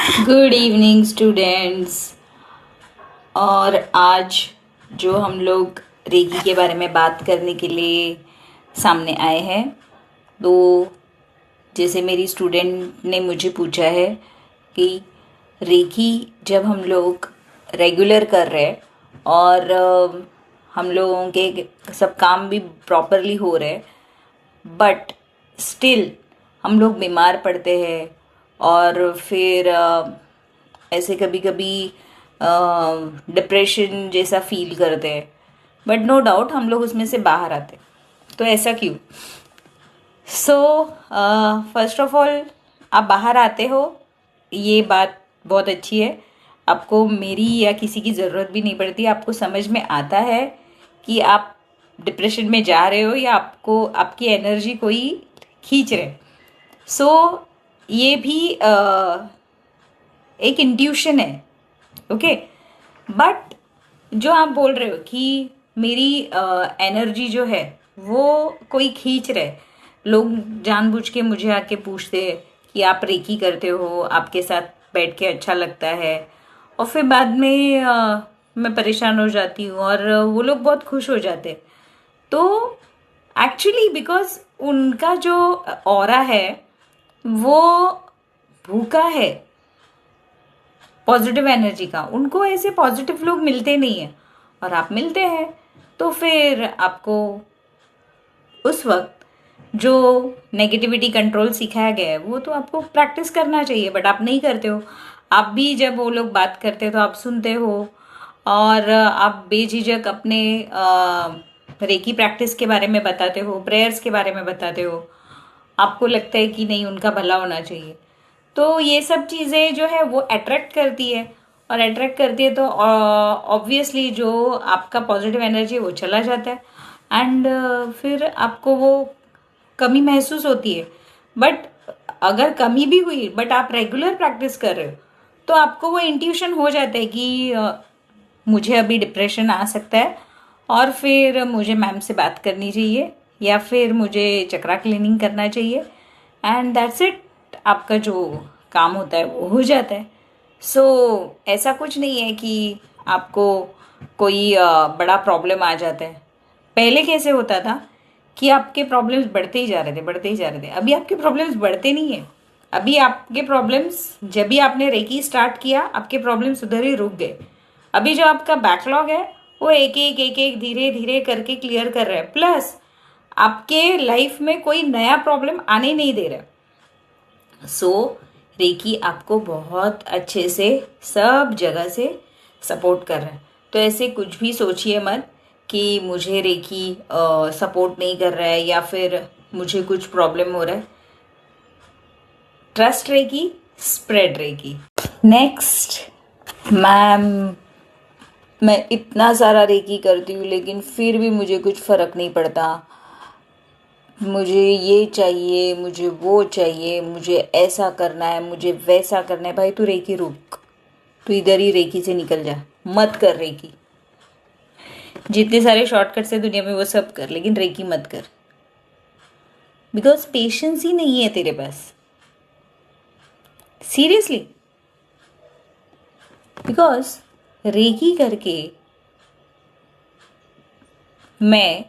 Good evening students. और आज जो हम लोग रेकी के बारे में बात करने के लिए सामने आए हैं, तो जैसे मेरी स्टूडेंट ने मुझे पूछा है कि रेकी जब हम लोग रेगुलर कर रहे हैं और हम लोगों के सब काम भी प्रॉपरली हो रहे, बट स्टिल हम लोग बीमार पड़ते हैं और फिर ऐसे कभी कभी डिप्रेशन जैसा फील करते हैं, बट नो डाउट हम लोग उसमें से बाहर आते हैं। तो ऐसा क्यों? सो फर्स्ट ऑफ ऑल, आप बाहर आते हो, ये बात बहुत अच्छी है। आपको मेरी या किसी की ज़रूरत भी नहीं पड़ती, आपको समझ में आता है कि आप डिप्रेशन में जा रहे हो या आपको आपकी एनर्जी कोई खींच रहे। सो ये भी एक इंट्यूशन है, ओके। बट जो आप बोल रहे हो कि मेरी एनर्जी जो है वो कोई खींच रहे, लोग जानबूझ के मुझे आके पूछते हैं कि आप रेकी करते हो, आपके साथ बैठ के अच्छा लगता है, और फिर बाद में मैं परेशान हो जाती हूँ और वो लोग बहुत खुश हो जाते हैं। तो एक्चुअली बिकॉज उनका जो ऑरा है वो भूखा है पॉजिटिव एनर्जी का, उनको ऐसे पॉजिटिव लोग मिलते नहीं है और आप मिलते हैं। तो फिर आपको उस वक्त जो नेगेटिविटी कंट्रोल सिखाया गया है वो तो आपको प्रैक्टिस करना चाहिए, बट आप नहीं करते हो। आप भी जब वो लोग बात करते हो तो आप सुनते हो और आप बेझिझक अपने रेकी प्रैक्टिस के बारे में बताते हो, प्रेयर्स के बारे में बताते हो। आपको लगता है कि नहीं, उनका भला होना चाहिए। तो ये सब चीज़ें जो है वो अट्रैक्ट करती है, और अट्रैक्ट करती है तो ऑब्वियसली जो आपका पॉजिटिव एनर्जी है वो चला जाता है, एंड फिर आपको वो कमी महसूस होती है। बट अगर कमी भी हुई बट आप रेगुलर प्रैक्टिस कर रहे हो तो आपको वो इंट्यूशन हो जाता है कि मुझे अभी डिप्रेशन आ सकता है और फिर मुझे मैम से बात करनी चाहिए या फिर मुझे चक्रा क्लीनिंग करना चाहिए, एंड दैट्स इट। आपका जो काम होता है वो हो जाता है। सो ऐसा कुछ नहीं है कि आपको कोई बड़ा प्रॉब्लम आ जाता है। पहले कैसे होता था कि आपके प्रॉब्लम्स बढ़ते ही जा रहे थे, बढ़ते ही जा रहे थे। अभी आपके प्रॉब्लम्स बढ़ते नहीं है। अभी आपके प्रॉब्लम्स, जब भी आपने रेकी स्टार्ट किया आपके प्रॉब्लम्स उधर ही रुक गए। अभी जो आपका बैकलॉग है वो एक एक धीरे धीरे करके क्लियर कर रहा है, प्लस आपके लाइफ में कोई नया प्रॉब्लम आने नहीं दे रहा। सो रेकी आपको बहुत अच्छे से सब जगह से सपोर्ट कर रहा है। तो ऐसे कुछ भी सोचिए मत कि मुझे रेकी सपोर्ट नहीं कर रहा है या फिर मुझे कुछ प्रॉब्लम हो रहा है। Trust reiki, spread reiki. Next, ma'am मैं इतना सारा रेकी करती हूँ लेकिन फिर भी मुझे कुछ फ़र्क नहीं पड़ता, मुझे ये चाहिए, मुझे वो चाहिए, मुझे ऐसा करना है, मुझे वैसा करना है। भाई तू रेकी रुक, तू इधर ही रेकी से निकल जा, मत कर रेकी। जितने सारे शॉर्टकट्स है दुनिया में वो सब कर, लेकिन रेकी मत कर, बिकॉज पेशेंस ही नहीं है तेरे पास। सीरियसली, बिकॉज रेकी करके मैं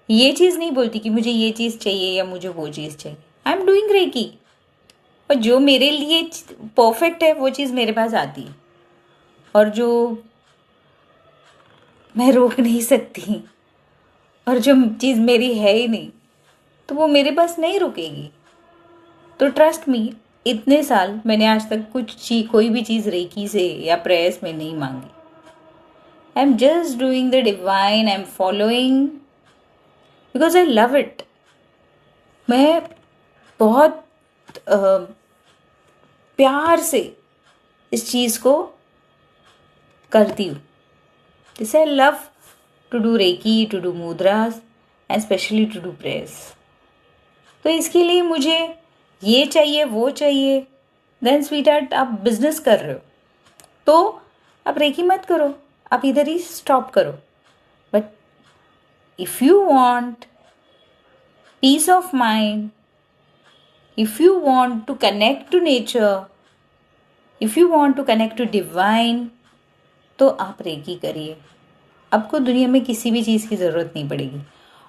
ये चीज़ नहीं बोलती कि मुझे ये चीज़ चाहिए या मुझे वो चीज़ चाहिए। आई एम डूइंग रेकी, और जो मेरे लिए परफेक्ट है वो चीज़ मेरे पास आती है, और जो मैं रोक नहीं सकती और जो चीज़ मेरी है ही नहीं तो वो मेरे पास नहीं रुकेगी। तो ट्रस्ट मी, इतने साल मैंने आज तक कोई भी चीज़ रेकी से या प्रेयर्स में नहीं मांगी। I am just doing the divine, I am following because I love it. मैं बहुत प्यार से इस चीज़ को करती हूँ। जैसे I love to do reiki, to do mudras and specially to do prayers. तो इसके लिए मुझे ये चाहिए वो चाहिए, देन स्वीट आर्ट आप बिजनेस कर रहे हो तो आप रेकी मत करो, आप इधर ही स्टॉप करो। But if you want peace of mind, if you want to connect to nature, if you want to connect to divine तो आप रेकी करिए, आपको दुनिया में किसी भी चीज़ की ज़रूरत नहीं पड़ेगी।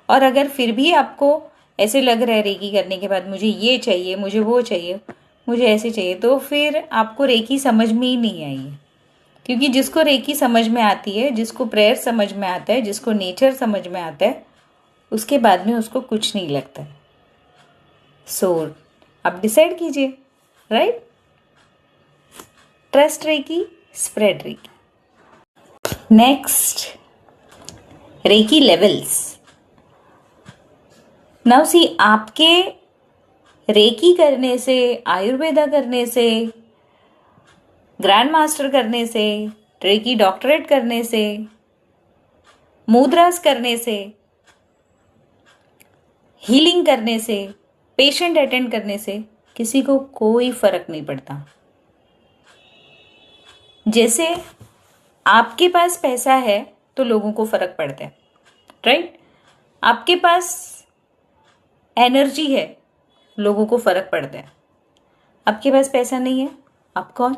और अगर फिर भी आपको ऐसे लग रहा है रेकी करने के बाद मुझे ये चाहिए, मुझे वो चाहिए, मुझे ऐसे चाहिए, तो फिर आपको रेकी समझ में ही नहीं आई है। क्योंकि जिसको रेकी समझ में आती है, जिसको प्रेयर समझ में आता है, जिसको नेचर समझ में आता है, उसके बाद में उसको कुछ नहीं लगता है। सो आप डिसाइड कीजिए, right? Trust reiki, spread reiki. Next, reiki levels. Now see, आपके रेकी करने से, आयुर्वेदा करने से, ग्रैंड मास्टर करने से, रेकी डॉक्टरेट करने से, मुद्रास करने से, हीलिंग करने से, पेशेंट अटेंड करने से किसी को कोई फर्क नहीं पड़ता। जैसे आपके पास पैसा है तो लोगों को फर्क पड़ता है, राइट? आपके पास एनर्जी है, लोगों को फर्क पड़ता है। आपके पास पैसा नहीं है, आप कौन?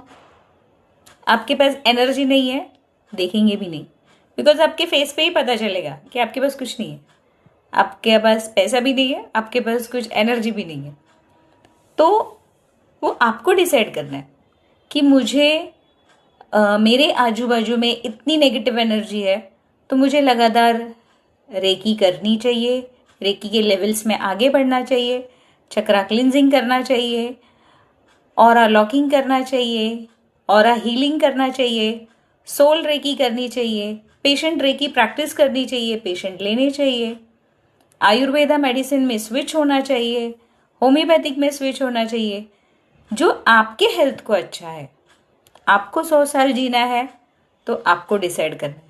आपके पास एनर्जी नहीं है, देखेंगे भी नहीं, बिकॉज आपके फेस पे ही पता चलेगा कि आपके पास कुछ नहीं है। आपके पास पैसा भी नहीं है, आपके पास कुछ एनर्जी भी नहीं है। तो वो आपको डिसाइड करना है कि मुझे मेरे आजू बाजू में इतनी नेगेटिव एनर्जी है तो मुझे लगातार रेकी करनी चाहिए, रेकी के लेवल्स में आगे बढ़ना चाहिए, चक्रा क्लिनजिंग करना चाहिए, ऑरा लॉकिंग करना चाहिए, ऑरा हीलिंग करना चाहिए, सोल रेकी करनी चाहिए, पेशेंट रेकी प्रैक्टिस करनी चाहिए, पेशेंट लेने चाहिए, आयुर्वेदा मेडिसिन में स्विच होना चाहिए, होम्योपैथिक में स्विच होना चाहिए, जो आपके हेल्थ को अच्छा है। आपको 100 साल जीना है तो आपको डिसाइड करना है।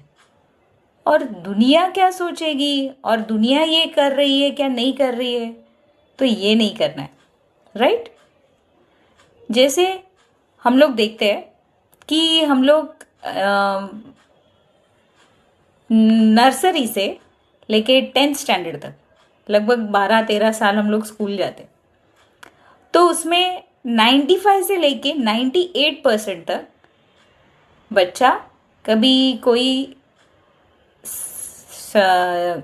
और दुनिया क्या सोचेगी और दुनिया ये कर रही है क्या नहीं कर रही है, तो ये नहीं करना है, राइट? जैसे हम लोग देखते हैं कि हम लोग नर्सरी से लेके 10th स्टैंडर्ड तक लगभग 12-13 साल हम लोग स्कूल जाते, तो उसमें 95 से लेके 98% तक बच्चा कभी कोई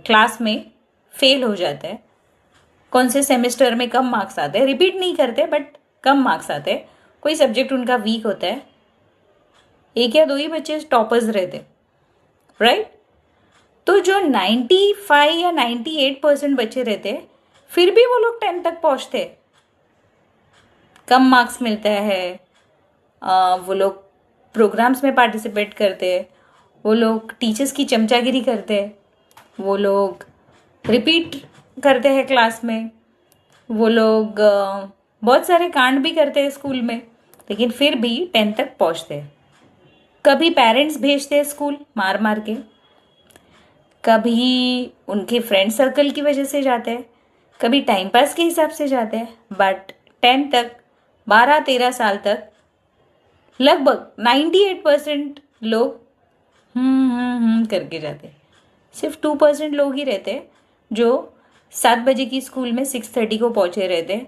क्लास में फेल हो जाता है, कौन से सेमेस्टर में कम मार्क्स आते हैं, रिपीट नहीं करते बट कम मार्क्स आते हैं, कोई सब्जेक्ट उनका वीक होता है, 1 या 2 ही बच्चे टॉपर्स रहते, राइट? तो जो 95 या 98% बच्चे रहते फिर भी वो लोग 10 तक पहुंचते, कम मार्क्स मिलता है, वो लोग प्रोग्राम्स में पार्टिसिपेट करते, वो लोग टीचर्स की चमचागिरी करते, वो लोग रिपीट करते हैं क्लास में, वो लोग बहुत सारे कांड भी करते हैं स्कूल में, लेकिन फिर भी 10 तक पहुंचते हैं। कभी पेरेंट्स भेजते हैं स्कूल मार मार के, कभी उनके फ्रेंड सर्कल की वजह से जाते हैं, कभी टाइम पास के हिसाब से जाते हैं, बट 10 तक 12-13 साल तक लगभग 98% लोग करके जाते हैं। सिर्फ 2% लोग ही रहते हैं जो 7 बजे की स्कूल में 6:30 को पहुंचे रहते हैं,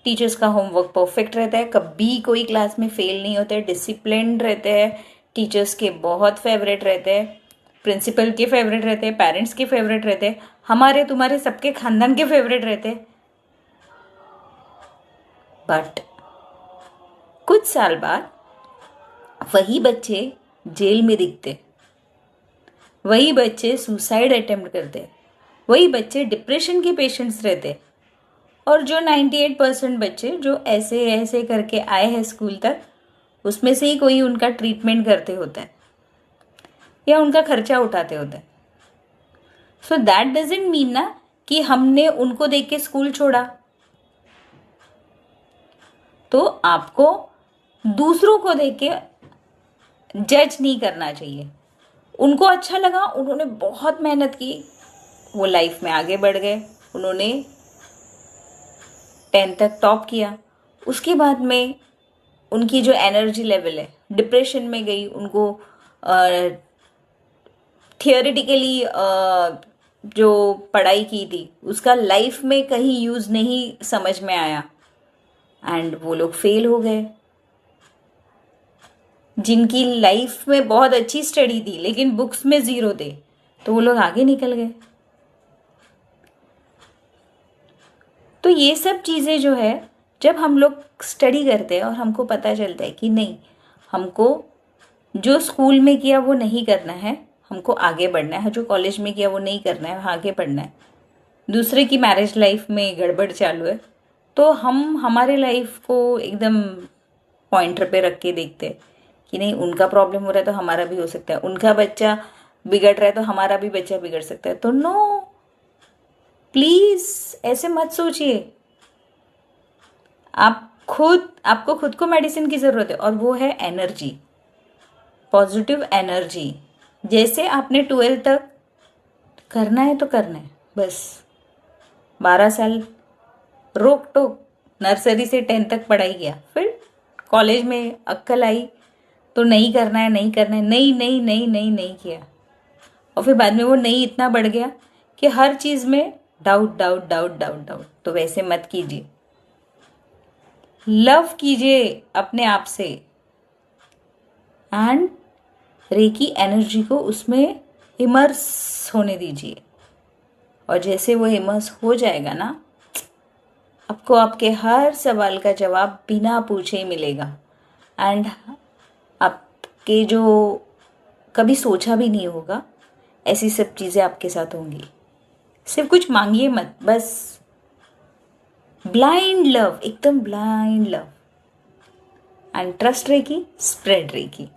टीचर्स का होमवर्क परफेक्ट रहता है, कभी कोई क्लास में फेल नहीं होते, डिसिप्लिन्ड रहते हैं, टीचर्स के बहुत फेवरेट रहते हैं, प्रिंसिपल के फेवरेट रहते हैं, पेरेंट्स के फेवरेट रहते हैं, हमारे तुम्हारे सबके खानदान के फेवरेट रहते हैं। बट कुछ साल बाद वही बच्चे जेल में दिखते, वही बच्चे सुसाइड अटेम्प्ट करते, वही बच्चे डिप्रेशन के पेशेंट्स रहते, और जो 98% बच्चे जो ऐसे ऐसे करके आए हैं स्कूल तक, उसमें से ही कोई उनका ट्रीटमेंट करते होता है या उनका खर्चा उठाते होता है। सो दैट डजंट मीन ना कि हमने उनको देख के स्कूल छोड़ा। तो आपको दूसरों को देख के जज नहीं करना चाहिए। उनको अच्छा लगा, उन्होंने बहुत मेहनत की, वो लाइफ में आगे बढ़ गए, उन्होंने 10 तक टॉप किया, उसके बाद में उनकी जो एनर्जी लेवल है डिप्रेशन में गई, उनको थियोरेटिकली जो पढ़ाई की थी उसका लाइफ में कहीं यूज़ नहीं समझ में आया एंड वो लोग फेल हो गए। जिनकी लाइफ में बहुत अच्छी स्टडी थी लेकिन बुक्स में 0 थे, तो वो लोग आगे निकल गए। तो ये सब चीज़ें जो है, जब हम लोग स्टडी करते हैं और हमको पता चलता है कि नहीं, हमको जो स्कूल में किया वो नहीं करना है, हमको आगे बढ़ना है, जो कॉलेज में किया वो नहीं करना है, आगे बढ़ना है, दूसरे की मैरिज लाइफ में गड़बड़ चालू है, तो हम हमारे लाइफ को एकदम पॉइंटर पे रख के देखते हैं कि नहीं, उनका प्रॉब्लम हो रहा है तो हमारा भी हो सकता है, उनका बच्चा बिगड़ रहा है तो हमारा भी बच्चा बिगड़ सकता है। तो नो, प्लीज ऐसे मत सोचिए। आपको खुद को मेडिसिन की ज़रूरत है, और वो है एनर्जी, पॉजिटिव एनर्जी। जैसे आपने 12th तक करना है तो करना है, बस 12 साल रोक टोक, नर्सरी से 10th तक पढ़ाई किया, फिर कॉलेज में अक्कल आई तो नहीं करना है, नहीं करना है, नहीं नहीं नहीं नहीं नहीं किया, और फिर बाद में वो नहीं इतना बढ़ गया कि हर चीज़ में doubt doubt doubt doubt doubt. तो वैसे मत कीजिए, लव कीजिए अपने आप से, एंड रेकी एनर्जी को उसमें इमर्स होने दीजिए। और जैसे वो इमर्स हो जाएगा ना, आपको आपके हर सवाल का जवाब बिना पूछे ही मिलेगा, एंड आपके जो कभी सोचा भी नहीं होगा ऐसी सब चीज़ें आपके साथ होंगी। सिर्फ कुछ मांगिए मत, बस ब्लाइंड लव, एकदम blind love, and trust reiki, spread recce.